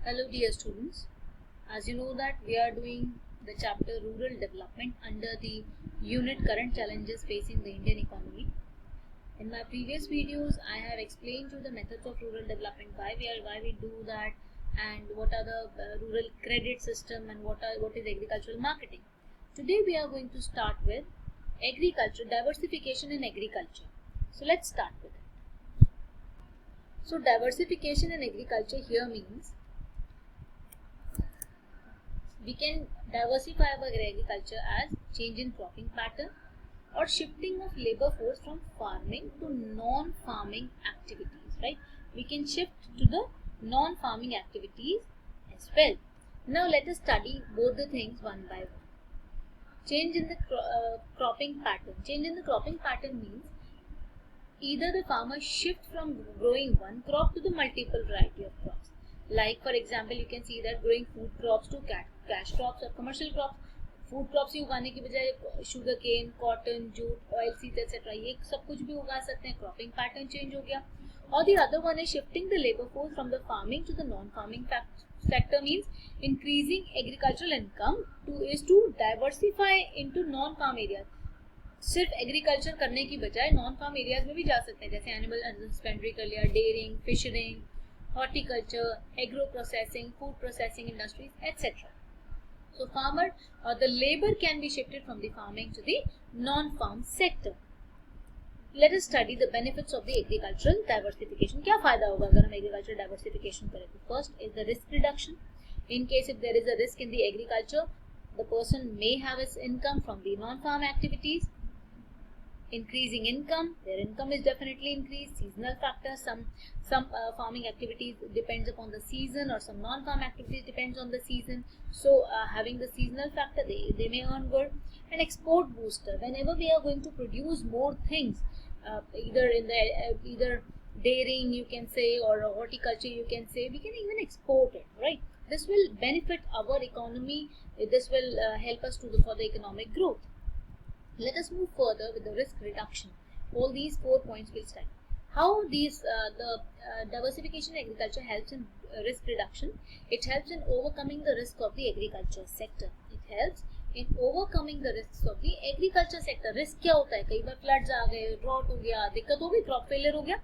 Hello dear students, as you know that we are doing the chapter Rural Development under the unit Current Challenges Facing the Indian Economy. In my previous videos, I have explained you the methods of rural development, why we do that, and what are the rural credit system and what is agricultural marketing. Today we are going to start with agriculture, diversification in agriculture. So let's start with it. So diversification in agriculture here means we can diversify our agriculture as change in cropping pattern or shifting of labor force from farming to non-farming activities, right? We can shift to the non-farming activities as well. Now let us study both the things one by one. Change in the cropping pattern. Change in the cropping pattern means either the farmer shift from growing one crop to the multiple variety of crops. Like for example, you can see that growing food crops to cash crops or commercial crops. Food crops ही उगाने की बजाय sugar cane, cotton, jute, oil seeds etcetera ये सब कुछ भी उगा सकते हैं. क्रॉपिंग पैटर्न चेंज हो गया. और the other one is shifting the labour force from the farming to the non farming sector means increasing agricultural income to diversify into non farm areas. सिर्फ एग्रीकल्चर करने की बजाय नॉन फार्म एरियाज में भी जा सकते हैं, जैसे एनिमल हस्बेंड्री कर लिया, dairying, fishering, horticulture, agro processing, food processing industries etcetera. So farmer or the labor can be shifted from the farming to the non-farm sector. Let us study the benefits of the agricultural diversification. क्या फायदा होगा अगर हम agricultural diversification करें? First is the risk reduction. In case if there is a risk in the agriculture, the person may have his income from the non-farm activities. Increasing income, their income is definitely increased. Seasonal factors, some farming activities depends upon the season, or some non-farm activities depends on the season. So having the seasonal factor, they may earn good. An export booster, whenever we are going to produce more things, either dairying you can say, or horticulture you can say, we can even export it, right? This will benefit our economy. This will help us for the economic growth. Let us move further with the risk reduction. All these 4 points we'll study. How the diversification in agriculture helps in risk reduction. It helps in overcoming the risk of the agriculture sector. It helps in overcoming the risks of the agriculture sector. Risk क्या होता है? कई बार floods आ गए, drought हो गया, दिक्कत हो गई, क्रॉप फेलियर हो गया.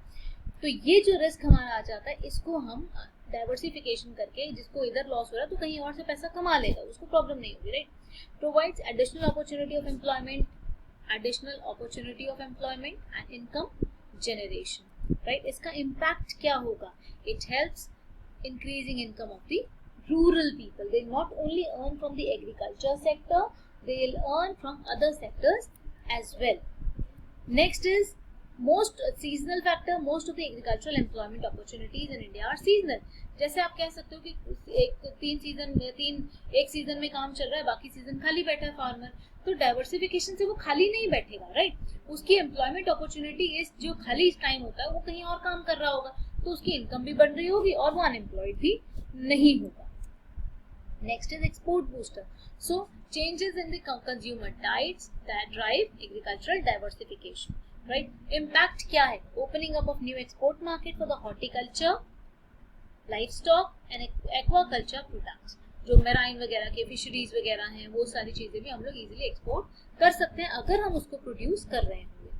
तो ये जो रिस्क हमारा आ जाता है, इसको हम डाइवर्सिफिकेशन करके, जिसको इधर लॉस हो रहा है तो कहीं और से पैसा कमा लेगा, उसको प्रॉब्लम नहीं होगी, right? Provides additional opportunity of employment, and income generation, right? इसका impact क्या होगा? It helps increasing income of the rural people. They not only earn from the agriculture sector, they will earn from other sectors as well. Next is most seasonal factor. Most of the agricultural employment opportunities in India are seasonal. जैसे आप कह सकते हो कि एक season में काम चल रहा है, बाकी सीजन खाली बैठा है फार्मर. तो डाइवर्सिफिकेशन से वो खाली नहीं बैठेगा, राइट? उसकी एम्प्लॉयमेंट अपॉर्चुनिटी इस जो खाली टाइम होता है वो कहीं और काम कर रहा होगा, तो उसकी इनकम भी बढ़ रही होगी और वो अनएम्प्लॉयड भी नहीं होगा. Next is export booster. So changes in the consumer diets that drive agricultural diversification, right? Impact क्या है? Opening up of new export market for the horticulture, livestock and aquaculture products. जो मेराइन वगैरह के fisheries वगैरह हैं, वो सारी चीजें भी हम लोग इजीली एक्सपोर्ट कर सकते हैं अगर हम उसको प्रोड्यूस कर रहे होंगे.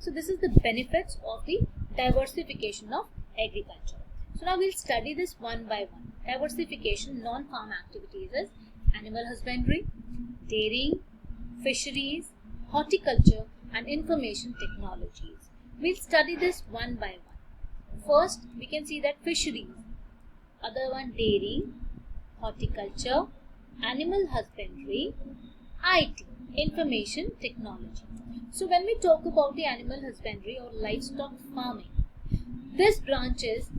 So this is the benefits of the diversification of agriculture. So now we will study this one by one. Diversification non farm activities is animal husbandry, dairying, fisheries, horticulture and information technologies. We will study this one by one. First we can see that fisheries, other one dairying, horticulture, animal husbandry, IT, information technology. So when we talk about the animal husbandry or livestock farming, this branch is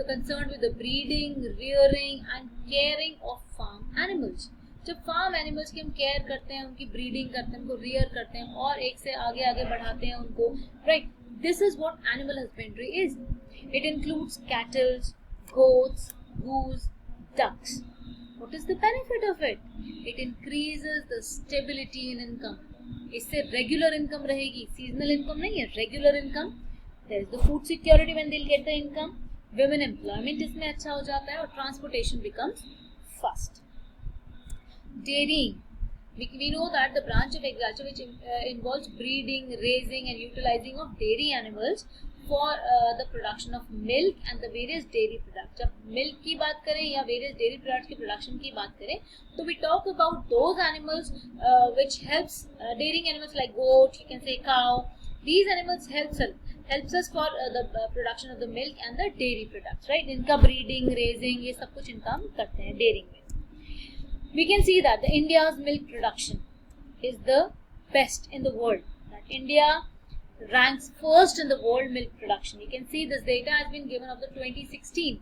concerned with the breeding, rearing and caring of farm animals. जब farm animals की हम care करते हैं, उनकी breeding करते हैं, उनको rear करते हैं और एक से आगे आगे बढ़ाते हैं उनको, right? This is what animal husbandry is. It includes kettles, goats, goose, ducks. What is the benefit of it? It increases the stability in income. इससे regular income रहेगी, seasonal income नहीं है, regular income. There is the food security when they'll get the income. Women employment इसमें अच्छा हो जाता है और transportation becomes fast. Dairying. We know that the branch of agriculture which involves breeding, raising and utilizing of dairy animals for the production of milk and the various dairy products. जब milk की बात करें या various dairy products की production की बात करें तो we talk about those animals which helps dairying animals like goat, you can say cow. These animals helps us for the production of the milk and the dairy products, right? इनका breeding, raising ये सब कुछ इनका हम करते हैं dairying में. We can see that the India's milk production is the best in the world. That India ranks first in the world milk production. You can see this data has been given of the 2016.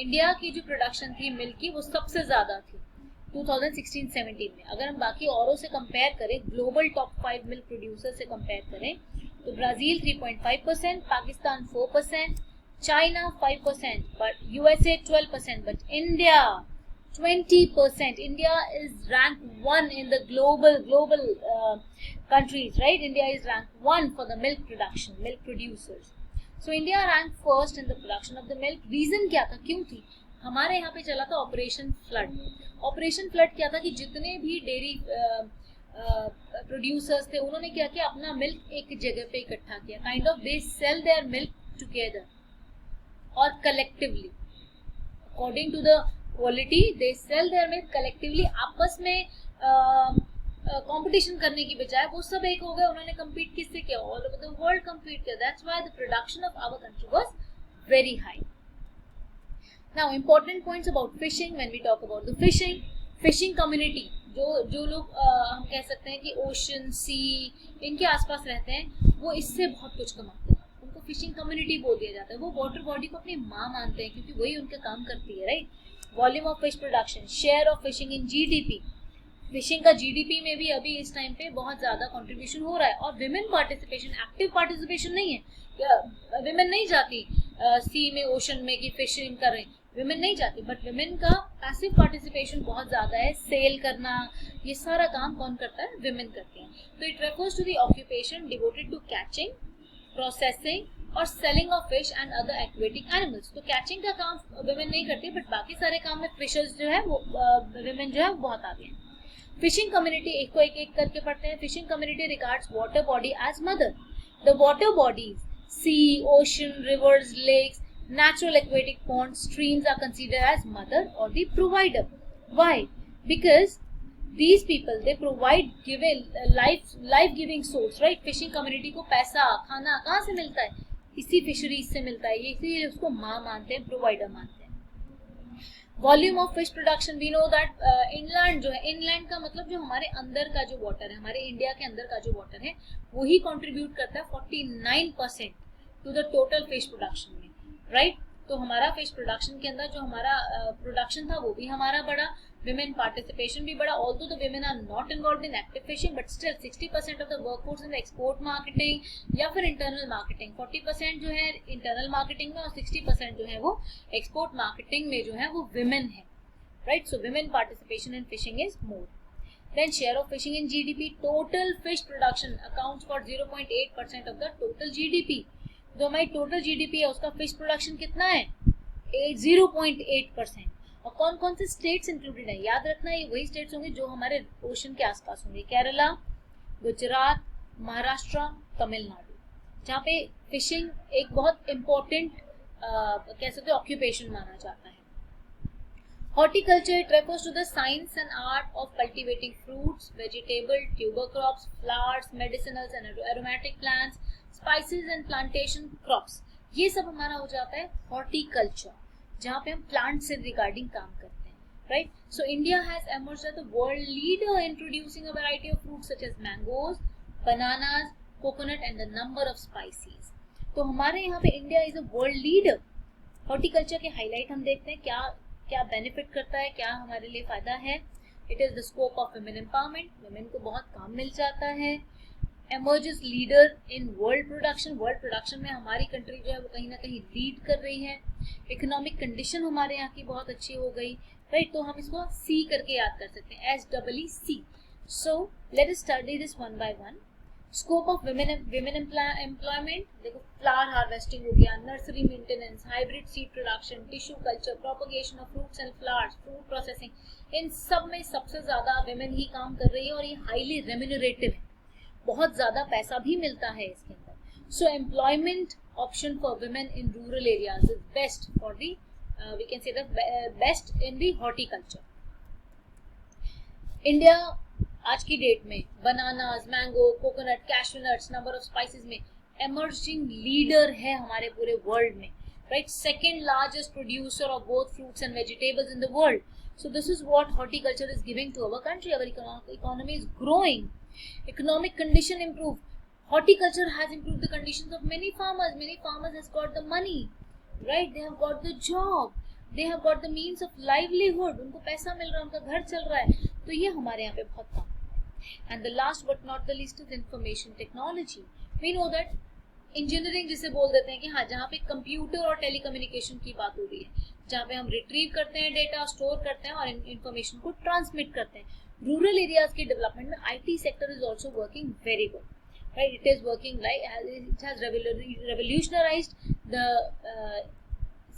India की जो production थी milk की वो सबसे ज़्यादा थी 2016-17 में. अगर हम बाकी औरों से compare करें, global top 5 milk producers से compare करें, तो Brazil 3.5%, Pakistan 4%, China 5%, but USA 12%, but India 20%. India is ranked 1 in the global countries, right? India is ranked 1 for the milk production, milk producers. So India ranked first in the production of the milk. Reason क्या था, क्यों थी? हमारे यहाँ पे चला था operation flood. Operation flood क्या था कि जितने भी डेयरी प्रोड्यूसर्स थे उन्होंने क्या किया, अपना मिल्क एक जगह पे इकट्ठा किया. Kind of they sell their milk together और collectively according to the quality they sell their milk collectively. आपस में कंपटीशन करने की बजाय वो सब एक हो गए. उन्होंने compete किससे किया? All over the world compete किया. That's why the production of our country was very high. Now important points about fishing. When we talk about the fishing community, जो लोग हम कह सकते हैं कि ओशन, सी इनके आसपास रहते हैं, वो इससे बहुत कुछ कमाते हैं. उनको फिशिंग कम्युनिटी बोल दिया जाता है. वो वाटर बॉडी को अपनी माँ मानते हैं क्योंकि वही उनका काम करती है, right? Volume of fish production, share of fishing in GDP. Fishing का जीडीपी में भी अभी इस टाइम पे बहुत ज्यादा कंट्रीब्यूशन हो रहा है. और विमेन पार्टिसिपेशन, एक्टिव पार्टिसिपेशन नहीं है. विमेन नहीं जाती सी में, ओशन में कि फिशिंग कर रहे, विमेन नहीं जाती. बट विमेन का पैसिव पार्टिसिपेशन बहुत ज्यादा है. सेल करना, ये सारा काम कौन करता है? विमेन करती हैं. तो it refers to the occupation devoted to catching, processing और selling of fish and other aquatic animals. तो कैचिंग का काम विमेन नहीं करती, बट बाकी सारे काम में फिशर्स जो है वो विमेन जो है वो बहुत आगे हैं. फिशिंग कम्युनिटी एक को एक करके पढ़ते हैं. Fishing community regards water body as mother. The water bodies, sea, ocean, rivers, lakes, natural aquatic ponds, streams are considered as mother or the provider. Why? Because these people, they provide life giving source, right? Fishing community को पैसा, खाना कहाँ से मिलता है? इसी fisheries से मिलता है. ये इसीलिए उसको माँ मानते हैं, प्रोवाइडर मानते हैं. Volume of fish production, we know that inland जो है, इनलैंड का मतलब जो हमारे अंदर का जो वाटर है, हमारे इंडिया के अंदर का जो वाटर है, वही कंट्रीब्यूट करता है 49% to the total fish production में, राइट? तो हमारा फिश प्रोडक्शन के अंदर जो हमारा प्रोडक्शन था वो भी हमारा बढ़ा. विमेन पार्टिसिपेशन भी बढ़ा. Although the women are not involved in active fishing, but still 60% of the workforce in the export marketing या फिर इंटरनल मार्केटिंग. 40% जो है इंटरनल मार्केटिंग में और 60% जो है वो एक्सपोर्ट मार्केटिंग में जो है वो विमेन है, right? So women participation in fishing is more. Then share of fishing in GDP, total fish production accounts for 0.8% of the total GDP. जो हमारी टोटल जीडीपी है उसका फिश प्रोडक्शन कितना है? 0.8%. और कौन कौन से स्टेट्स इंक्लूडेड है? याद रखना, ये वही स्टेट्स होंगे जो हमारे ओशन के आसपास होंगे. केरला, गुजरात, महाराष्ट्र, तमिलनाडु, जहाँ पे फिशिंग एक बहुत इम्पोर्टेंट कह सकते हैं ऑक्यूपेशन माना जाता है. Horticulture, it refers to the science and art of cultivating fruits, vegetable, tuber crops, flowers, medicinals and aromatic plants, spices and plantation crops. ये सब हमारा हो जाता है horticulture, जहाँ पे हम प्लांट से रिगार्डिंग काम करते हैं, right? So India has emerged as the world leader in producing a variety of fruits such as mangoes, bananas, coconut and the number of spices. तो हमारे यहाँ पे India is a world leader. Horticulture के highlight हम देखते हैं, क्या benefit करता है, क्या हमारे लिए फायदा है. It is the scope of women empowerment, women को बहुत काम मिल जाता है. Emerges leader in world production में हमारी कंट्री जो है वो कहीं ना कहीं लीड कर रही है. इकोनॉमिक कंडीशन हमारे यहाँ की बहुत अच्छी हो गई, राइट? तो हम इसको सी करके याद कर सकते हैं, SEEC. So let us study this one by one. Scope of women employment, देखो फ्लावर हार्वेस्टिंग हो गया, nursery maintenance, hybrid seed production, tissue culture, propagation of fruits and flowers, food processing, इन सब में सबसे ज्यादा विमेन ही काम कर रही है और ये हाईली रेम्यूनरेटिव है, बहुत ज्यादा पैसा भी मिलता है इसके अंदर. So employment option for women in rural areas is best for the we can say the best in the horticulture. India आज की डेट में bananas, mango, coconut, cashew nuts, number of spices में एमर्जिंग लीडर है हमारे पूरे world में, right. Second largest producer of both fruits and vegetables in the world. So this is what horticulture is giving to our country. Our economy is growing. Economic condition improve. Horticulture has improved the conditions of many farmers. Many farmers has got the money, right? They have got the job. They have got the means of livelihood. उनको पैसा मिल रहा है, उनका घर चल रहा है. तो ये हमारे यहाँ पे बहुत कम है. And the last but not the least is information technology. We know that engineering जिसे बोल देते हैं कि हाँ, जहाँ पे कंप्यूटर और टेलीकम्युनिकेशन की बात हो रही है, जहाँ पे हम रिट्रीव करते हैं डेटा, स्टोर करते हैं और इंफॉर्मेशन को ट्रांसमिट करते हैं. रूरल एरियाज की डेवलपमेंट में IT sector is also working very good, right. It is working like it has revolutionised the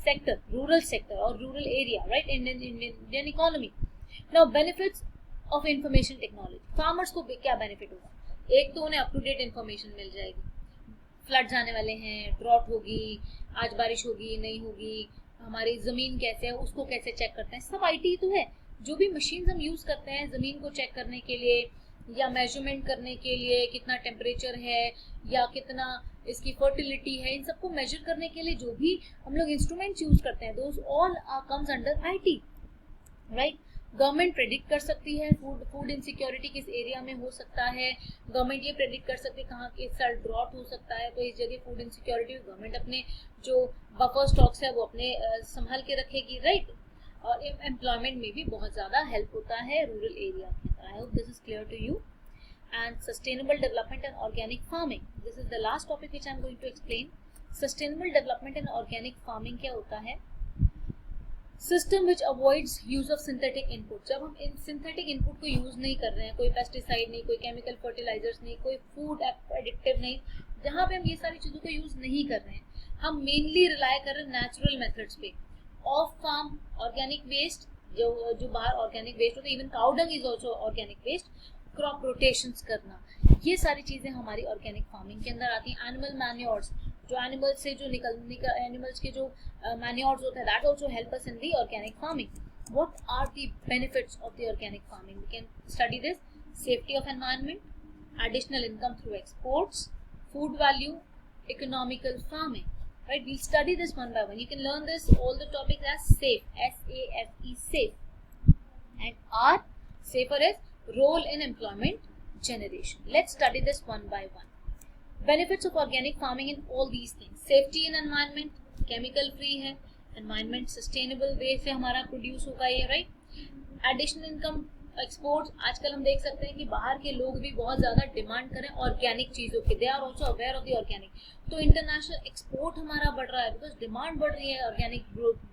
sector, rural sector और rural area, right, Indian economy. Now benefits of information technology. Farmers को क्या benefit होगा? एक तो उन्हें up to date information मिल जाएगी. Flood जाने वाले हैं, ड्रॉट होगी, आज बारिश होगी नहीं होगी, हमारी जमीन कैसे है उसको कैसे चेक करते हैं, सब आईटी तो है. जो भी मशीन हम यूज करते हैं जमीन को चेक करने के लिए या मेजरमेंट करने के लिए, कितना टेम्परेचर है या कितना इसकी फर्टिलिटी है, इन सबको मेजर करने के लिए जो भी हम लोग इंस्ट्रूमेंट्स यूज करते हैं, दोस all comes under IT, right. Government predict कर सकती है फूड इनसिक्योरिटी किस एरिया में हो सकता है. गवर्नमेंट ये प्रेडिक्ट कर सकती है कहाँ किस साल ड्रॉट हो सकता है, तो इस जगह फूड इनसिक्योरिटी गवर्नमेंट अपने जो बफर स्टॉक्स है वो अपने संभाल के रखेगी, राइट. और एम्प्लॉयमेंट में भी बहुत ज्यादा हेल्प होता है रूरल एरिया के अंदर. I hope this is clear to you. And sustainable development and organic farming, this is the last topic which I am going to explain. Sustainable development and organic farming क्या होता है? System which avoids use of synthetic input. जब हम synthetic input को use नहीं कर रहे हैं, कोई पेस्टिसाइड नहीं, कोई केमिकल फर्टिलाइजर्स नहीं, कोई फूड एडिक्टिव नहीं, जहाँ पे हम ये सारी चीजों को यूज नहीं कर रहे हैं, हम मेनली रिलाय कर रहे हैं नेचुरल मेथड्स पे. ऑफ फार्म ऑर्गेनिक वेस्ट, जो बाहर ऑर्गेनिक वेस्ट होता है, even cow dung is also organic waste. Crop rotations करना, ये सारी चीजें हमारी ऑर्गेनिक फार्मिंग के अंदर आती हैं. एनिमल मैन्योर्स, जो एनिमल्स से जो एनिमल्स के जो मैन्योर्स होते हैं, that also help us in the organic farming. What are the benefits of the organic farming? We can study this. Safety of environment, additional income through exports, food value, economical farming, right. We'll study this one by one. You can learn this all the topics as SAFE, S-A-F-E, SAFE. And R, safer is role in employment generation. Let's study this one by one. Benefits of organic farming in all these things. Safety in environment, chemical free है, environment sustainable way से हमारा produce होगा ये, right. Additional income, exports. आजकल हम देख सकते हैं कि बाहर के लोग भी बहुत ज्यादा डिमांड करें ऑर्गेनिक चीजों की. They are also aware of the organic. तो इंटरनेशनल एक्सपोर्ट हमारा बढ़ रहा है बिकॉज डिमांड बढ़ रही है ऑर्गेनिक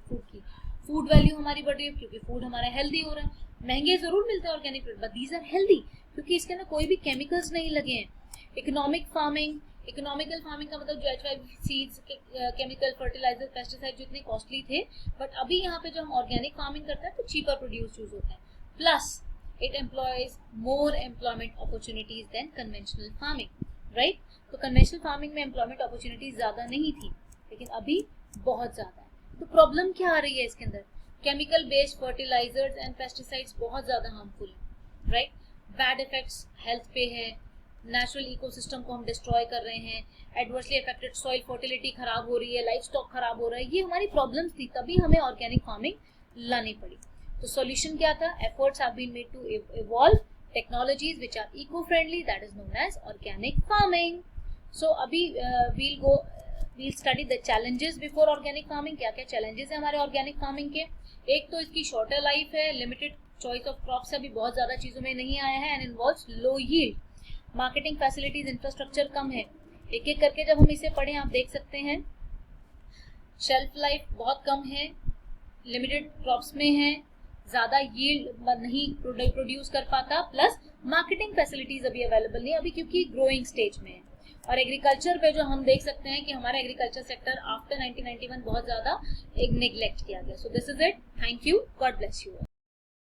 फूड की. फूड वैल्यू हमारी बढ़ रही है क्योंकि फूड हमारा हेल्दी हो रहा है. महंगे जरूर मिलते हैं organic food, but these are healthy क्योंकि इसके अंदर कोई भी केमिकल्स नहीं लगे हैं. इकोनॉमिक फार्मिंग, इकोनॉमिकल फार्मिंग का मतलब जो H5 seeds, chemical fertiliser, pesticide जो इतने कॉस्टली थे, बट अभी यहाँ पे जो हम ऑर्गेनिक फार्मिंग करते हैं तो चीपर प्रोड्यूस यूज होता है. Plus it employs more employment opportunities than conventional farming, right. तो conventional farming में employment opportunities ज़्यादा नहीं थी, लेकिन अभी बहुत ज़्यादा है. तो प्रॉब्लम क्या आ रही है इसके अंदर? Chemical based fertilizers and pesticides बहुत ज़्यादा हार्मफुल है, राइट. बैड इफेक्ट्स हेल्थ पे है, नेचुरल इकोसिस्टम को हम डिस्ट्रॉय कर रहे हैं, एडवर्सली अफेक्टेड सॉइल फर्टिलिटी खराब हो रही है, लाइफ स्टॉक खराब हो रहा है. ये हमारी प्रॉब्लम्स थी, तभी हमें ऑर्गेनिक फार्मिंग लानी पड़ी. तो सॉल्यूशन क्या था? Efforts have been made to evolve technologies which are eco friendly, that is known as organic farming. So अभी we'll study the challenges before organic farming. क्या क्या challenges है हमारे organic farming के? एक तो इसकी shorter life है, limited choice of crops अभी बहुत ज़्यादा चीज़ों में नहीं आया है, and involves low yield. Marketing facilities, infrastructure कम है. एक एक करके जब हम इसे पढ़ें आप देख सकते हैं. shelf life बहुत कम है, limited crops में है, ज्यादा यील्ड नहीं प्रोड्यूस कर पाता, प्लस मार्केटिंग फैसिलिटीज अभी अवेलेबल नहीं अभी क्योंकि ग्रोइंग स्टेज में है। और एग्रीकल्चर पे जो हम देख सकते हैं कि हमारा एग्रीकल्चर सेक्टर आफ्टर 1991 बहुत ज्यादा एक नेग्लेक्ट किया गया। सो this is it, thank you, God bless you.